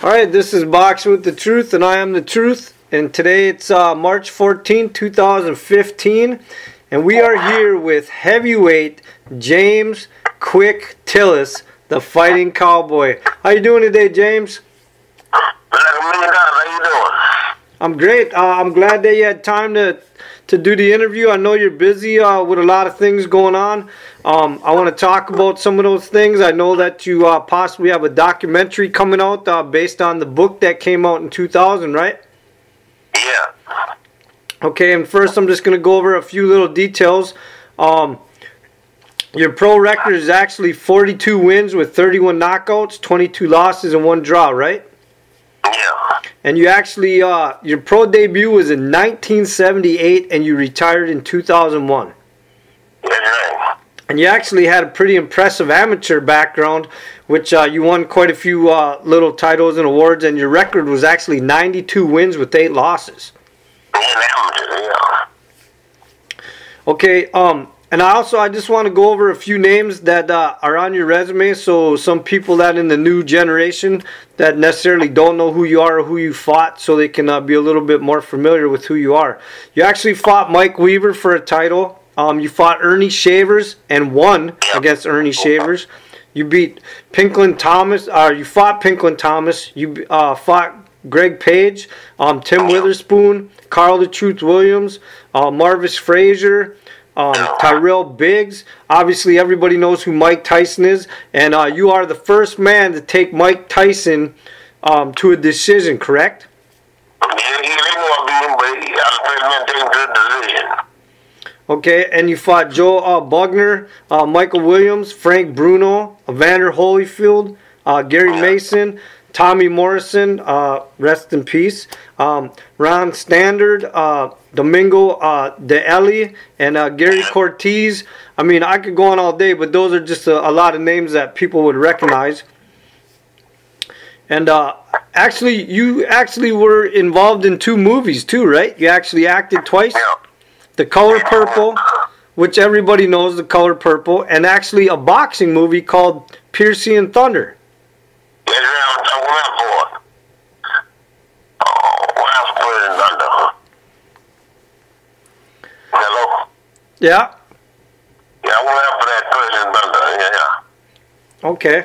Alright, this is Boxing with the Truth, and I am the Truth. And today it's March 14, 2015. And we are here with heavyweight James Quick Tillis, the Fighting Cowboy. How you doing today, James? How you doing? I'm great. I'm glad that you had time to do the interview. I know you're busy with a lot of things going on. I want to talk about some of those things. I know that you possibly have a documentary coming out based on the book that came out in 2000, right? Yeah. Okay, and first I'm just going to go over a few little details. Your pro record is actually 42 wins with 31 knockouts, 22 losses, and 1 draw, right? Yeah. And you actually, your pro debut was in 1978, and you retired in 2001. That's right. And you actually had a pretty impressive amateur background, which you won quite a few little titles and awards, and your record was actually 92 wins with 8 losses. Yeah. Okay, and I just want to go over a few names that are on your resume, so some people that in the new generation that necessarily don't know who you are or who you fought, so they can be a little bit more familiar with who you are. You actually fought Mike Weaver for a title. You fought Earnie Shavers and won against Earnie Shavers. You beat Pinklin Thomas. You fought Pinklin Thomas. You fought Greg Page, Tim Witherspoon, Carl the Truth Williams, Marvis Frazier, Tyrell Biggs. Obviously, everybody knows who Mike Tyson is, and you are the first man to take Mike Tyson to a decision, correct? Okay, and you fought Joe Bugner, Michael Williams, Frank Bruno, Evander Holyfield, Gary Mason, Tommy Morrison, rest in peace, Ron Standard, Domingo DeEli, and Gary Cortez. I mean, I could go on all day, but those are just a lot of names that people would recognize. And you actually were involved in 2 movies too, right? You actually acted twice. The Color Purple, which everybody knows, The Color Purple, and actually a boxing movie called Piercy and Thunder. Hello? Yeah? Yeah, I went out for that Piercy and Thunder, yeah. Okay.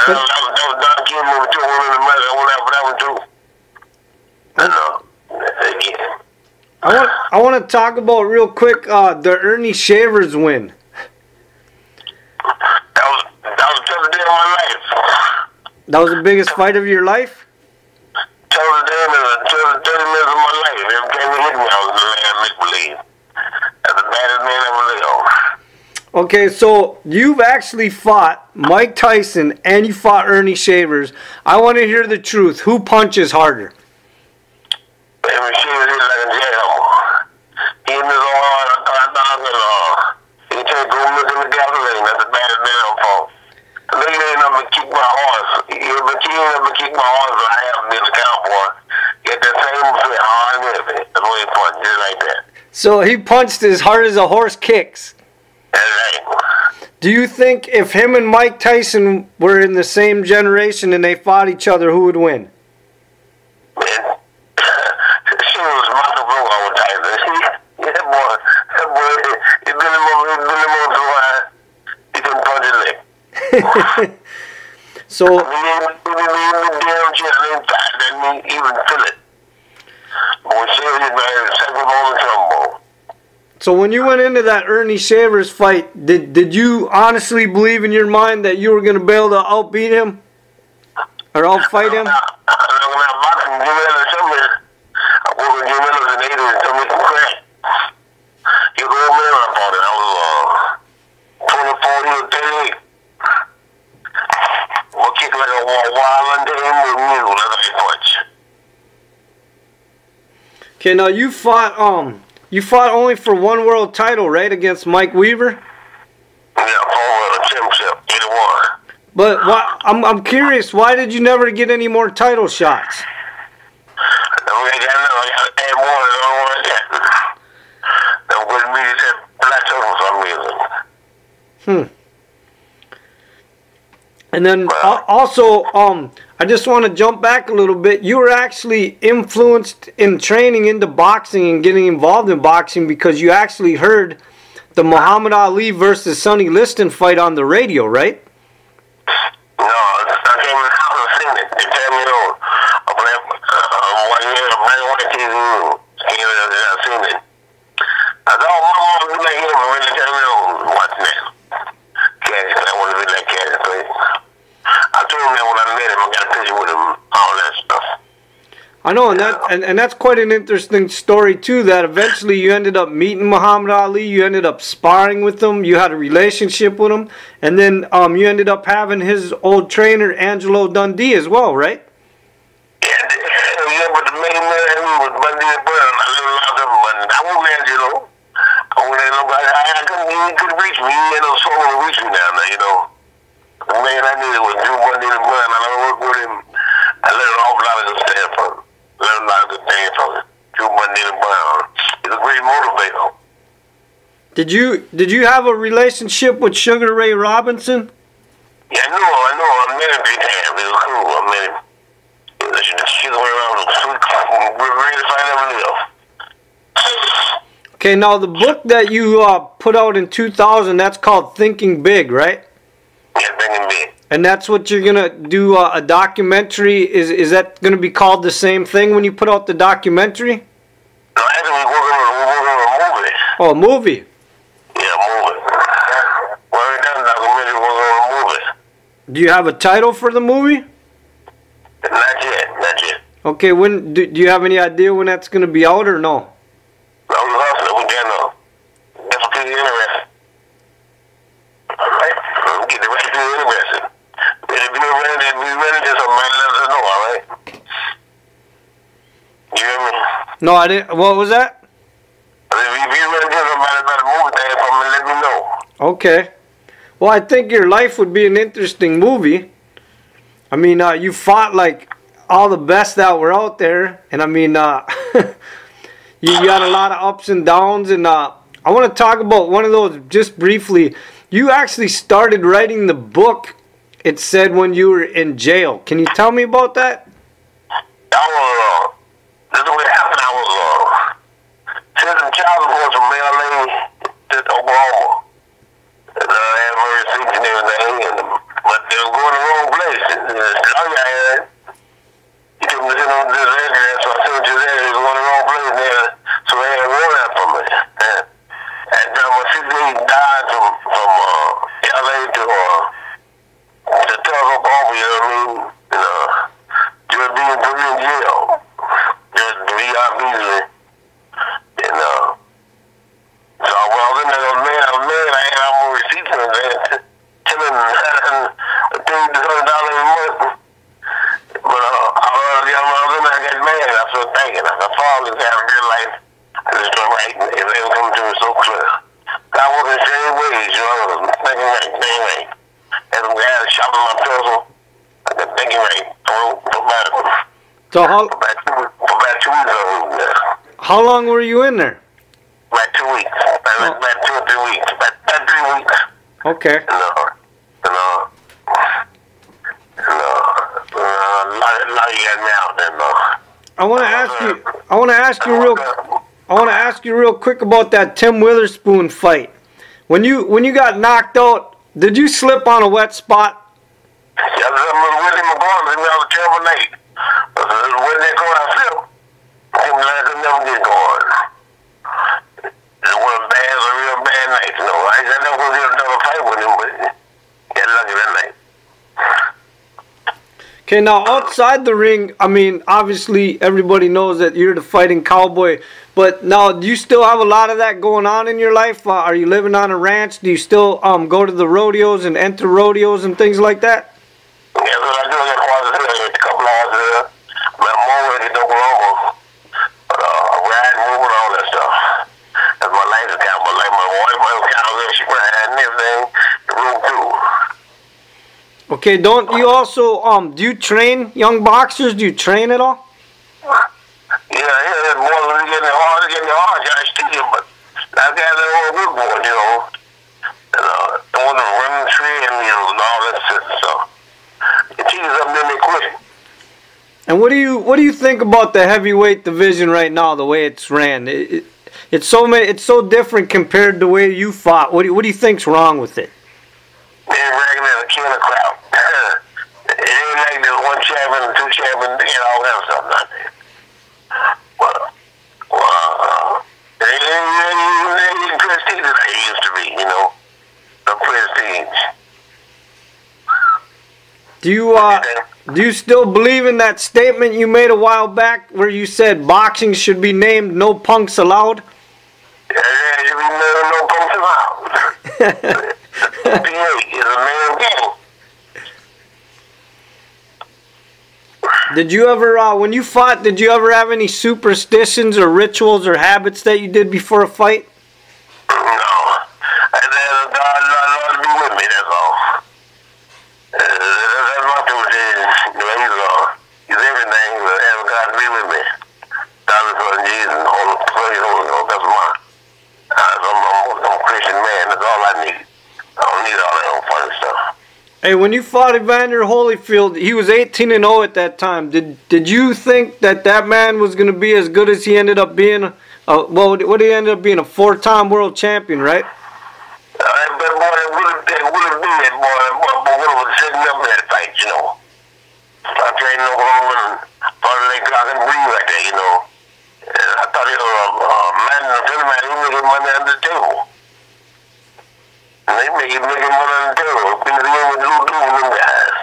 That was Don King movie too. I went out for that one too. Yeah. I want to talk about real quick the Earnie Shavers win. That was the toughest day of my life. That was the biggest fight of your life? Toughest day of the 30 minutes of my life. Every time he hit me, I was the man make-believe. That's the baddest man ever lived. Okay, so you've actually fought Mike Tyson and you fought Earnie Shavers. I want to hear the truth. Who punches harder? Earnie Shavers is like a jackhammer. He hit me so hard, I thought he could take go look in the gasoline. That's the baddest man ever fought. Look at him up and kick my horse. He ain't up and kick my horse, but I haven't been a cowboy. Get that same fit hard and heavy. That's the way he punched, just like that. So he punched as hard as a horse kicks. That's right. Do you think if him and Mike Tyson were in the same generation and they fought each other, who would win? Man, she was Michael Broke on Tyson. That boy, he been him over so high, he couldn't punch his leg. So, so when you went into that Earnie Shavers fight, did you honestly believe in your mind that you were going to be able to outbeat him? Or outfight him? Okay, now you fought only for 1 world title, right, against Mike Weaver? Yeah, 4 world championship, either one. But I'm curious, why did you never get any more title shots? I got add more than I want to get. That wouldn't be that plateau for some reason. And then also, I just want to jump back a little bit. You were actually influenced in training into boxing and getting involved in boxing because you actually heard the Muhammad Ali versus Sonny Liston fight on the radio, right? No, I came in the house and seen it. They tell me, one year, I TV, came in and I seen it. I said, oh, my mom be like him, really tell me, watching that. Cash, I want to be like Cash, please. I told him that when I met him, I got a picture with him, all that stuff. I know, and that's quite an interesting story too. That eventually you ended up meeting Muhammad Ali, you ended up sparring with him, you had a relationship with him, and then you ended up having his old trainer Angelo Dundee as well, right? Yeah, but the main man was Bundy and Brown. I live around him, but I won't Angelo. I won't let nobody. He couldn't reach me. He had no soul to reach me down there, you know. The man I needed was Drew Bundy and Brown. I worked with him. I let an awful lot of good stand from him. Learned a lot of good things from him. Drew Bundy and Brown. He's a great motivator. Did you have a relationship with Sugar Ray Robinson? Yeah, I know. I met him 3 times. He was cool. I met him. She's around we're ready to find out live. Okay, now the book that you put out in 2000, that's called Thinking Big, right? Yeah, Thinking Big. And that's what you're gonna do a documentary. Is that gonna be called the same thing when you put out the documentary? No, actually we're working on a movie. Oh, a movie. Yeah, a movie. Well, we done documentary. We're working on a movie. Do you have a title for the movie? Not yet. Okay, when do you have any idea when that's gonna be out or no? No, we're hustling. We got no. That's what you're interested. All right. We'll get the right people interested. If you're ready to somebody, let us know. All right. You hear me? No, I didn't. What was that? If you're ready to somebody about the movie thing from me, let me know. Okay. Well, I think your life would be an interesting movie. I mean, you fought like all the best that were out there, and I mean, you got a lot of ups and downs, and I want to talk about one of those just briefly. You actually started writing the book, it said, when you were in jail. Can you tell me about that? This is what happened. I was sending child support from LA to Oklahoma. And I had my receipts and everything, but they were going the wrong place. I had. He took me to send them to this address, so I sent them to this address. He was going the wrong place there, so they had a warrant from me. And my sister died from LA to Tulsa, Oklahoma, you know what I mean? Just being put in jail. Just VIP easily. And so when I was in there, I was mad. I had all my receipts in there, telling $1,200 a month. But I got mad. I started thinking. I said, Father, this have a good life. I just started writing. If they were coming to me so clear. I was in the same ways, you know. I was thinking right. As some guys shopping my pencil, I got thinking right. So for about 2 weeks there. How long were you in there? About 2 weeks. About 2 or 3 weeks. About 3 weeks. Okay. Now you got me out there, I want to ask you real quick about that Tim Witherspoon fight. When you got knocked out, did you slip on a wet spot? Yeah, I was with him McGraw. It was a terrible night. When they go, I slipped. I could never get going. It was a real bad night, you know. I never going to get another fight with him, but got lucky that night. Okay, now outside the ring, I mean, obviously everybody knows that you're the fighting cowboy, but now do you still have a lot of that going on in your life? Are you living on a ranch? Do you still go to the rodeos and enter rodeos and things like that? Yeah, that's what I do. I got a couple hours there. I'm more in Oklahoma. But riding, moving, all that stuff. That's my life account. But like my wife, she riding and everything. The room too. Okay, don't you also, do you train young boxers? Do you train at all? Yeah, boys are getting hard, I still, but I got that old good boy, you know. And the one that run the tree and, you know, and all that stuff. something, then they quit. And what do you think about the heavyweight division right now, the way it's ran? It's so different compared to the way you fought. What do you think's wrong with it? They're ragging at a killer crowd. It ain't like there's one champion and two champions, and all that stuff not there. It ain't prestige like it used to be, you know. The prestige. Do you still believe in that statement you made a while back where you said boxing should be named "No Punks Allowed"? Yeah, it should be named "No Punks Allowed." PA is a man game. Did you ever, when you fought, did you ever have any superstitions or rituals or habits that you did before a fight? No. I said, God be with me, that's all. That's my superstition. He's everything, but have God be with me. God is for Jesus, Holy Ghost, that's mine. I'm a Christian man, that's all I need. I don't need all that old funny stuff. Hey, when you fought Evander Holyfield, he was 18-0 at that time. Did you think that man was going to be as good as he ended up being? What did he end up being? A 4-time world champion, right? But boy, it would have been it, boy. But what was setting up that fight, you know? I trained no home and part of that clock and breathe right there, you know. I thought he was a man, a friend of mine, he making money under the table. And they making money under the table. People with little doing them guys.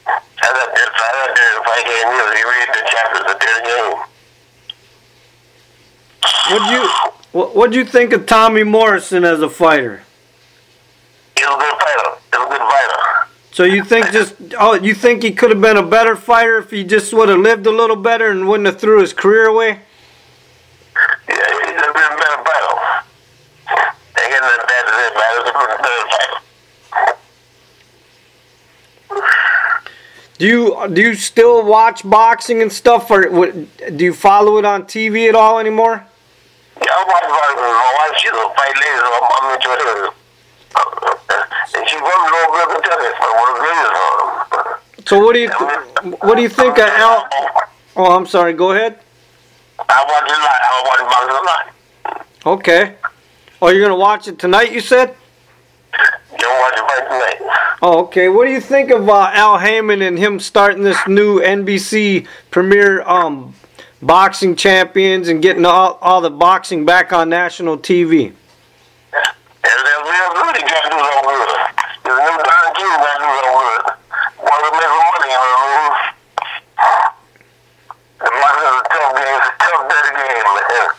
I got there if I came here, he read the chapters of their game. What'd you think of Tommy Morrison as a fighter? He's a good fighter. So you think he could have been a better fighter if he just would have lived a little better and wouldn't have threw his career away? Yeah, he could have been a better fighter. They got nothing bad to say about it. He could have been a better fighter. Do you still watch boxing and stuff, or do you follow it on TV at all anymore? Yeah, I watch boxing. My wife, she's a fight lady, so I'm into her. And she runs over Tillis, one of the greatest. So what do you think of Al? Oh, I'm sorry. Go ahead. I watch it a lot. I watch boxing a lot. Okay. Oh, you're gonna watch it tonight? You said. You'll watch it right tonight. Oh, okay. What do you think of Al Heyman and him starting this new NBC Premier Boxing Champions and getting all the boxing back on national TV? They're real good. He got to do so good. There's a new Don King got to do so good. Want to make some money, you know what I mean? The boxing is a tough game. It's a tough, dirty game, man.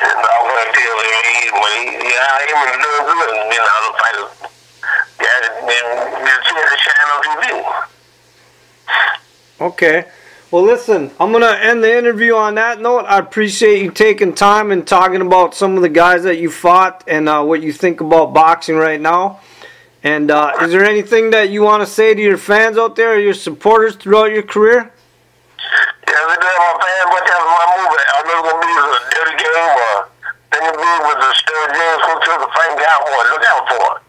And I'm going to deal with him and doing good. You know, the fighters. Yeah, you see the shine on TV. Okay. Well, listen, I'm going to end the interview on that note. I appreciate you taking time and talking about some of the guys that you fought and what you think about boxing right now. And is there anything that you want to say to your fans out there or your supporters throughout your career? Yeah, they tell my fans, but that's my movie. I'm not going to be a dirty game or anything with the Stir James Quick Tillis, the fighting cowboy. Look out for it.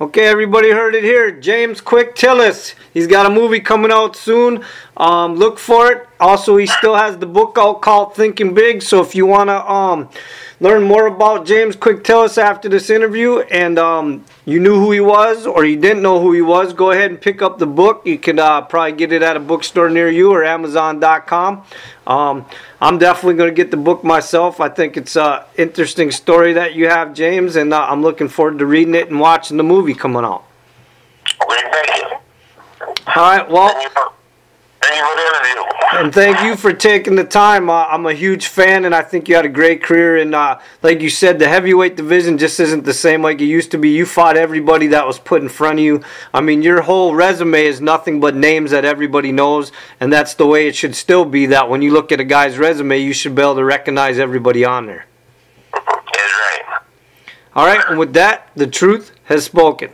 Okay, everybody heard it here. James Quick Tillis. He's got a movie coming out soon. Look for it. Also, he still has the book out called Thinking Big. So if you want to learn more about James Quick Tillis after this interview and you knew who he was or you didn't know who he was, go ahead and pick up the book. You can probably get it at a bookstore near you or Amazon.com. I'm definitely going to get the book myself. I think it's an interesting story that you have, James, and I'm looking forward to reading it and watching the movie coming out. Okay, thank you. All right, well, Thank you for the interview. and thank you for taking the time. I'm a huge fan, and I think you had a great career. And like you said, the heavyweight division just isn't the same like it used to be. You fought everybody that was put in front of you. I mean, your whole resume is nothing but names that everybody knows, and that's the way it should still be, that when you look at a guy's resume, you should be able to recognize everybody on there. That's right. All right, and with that, the truth has spoken.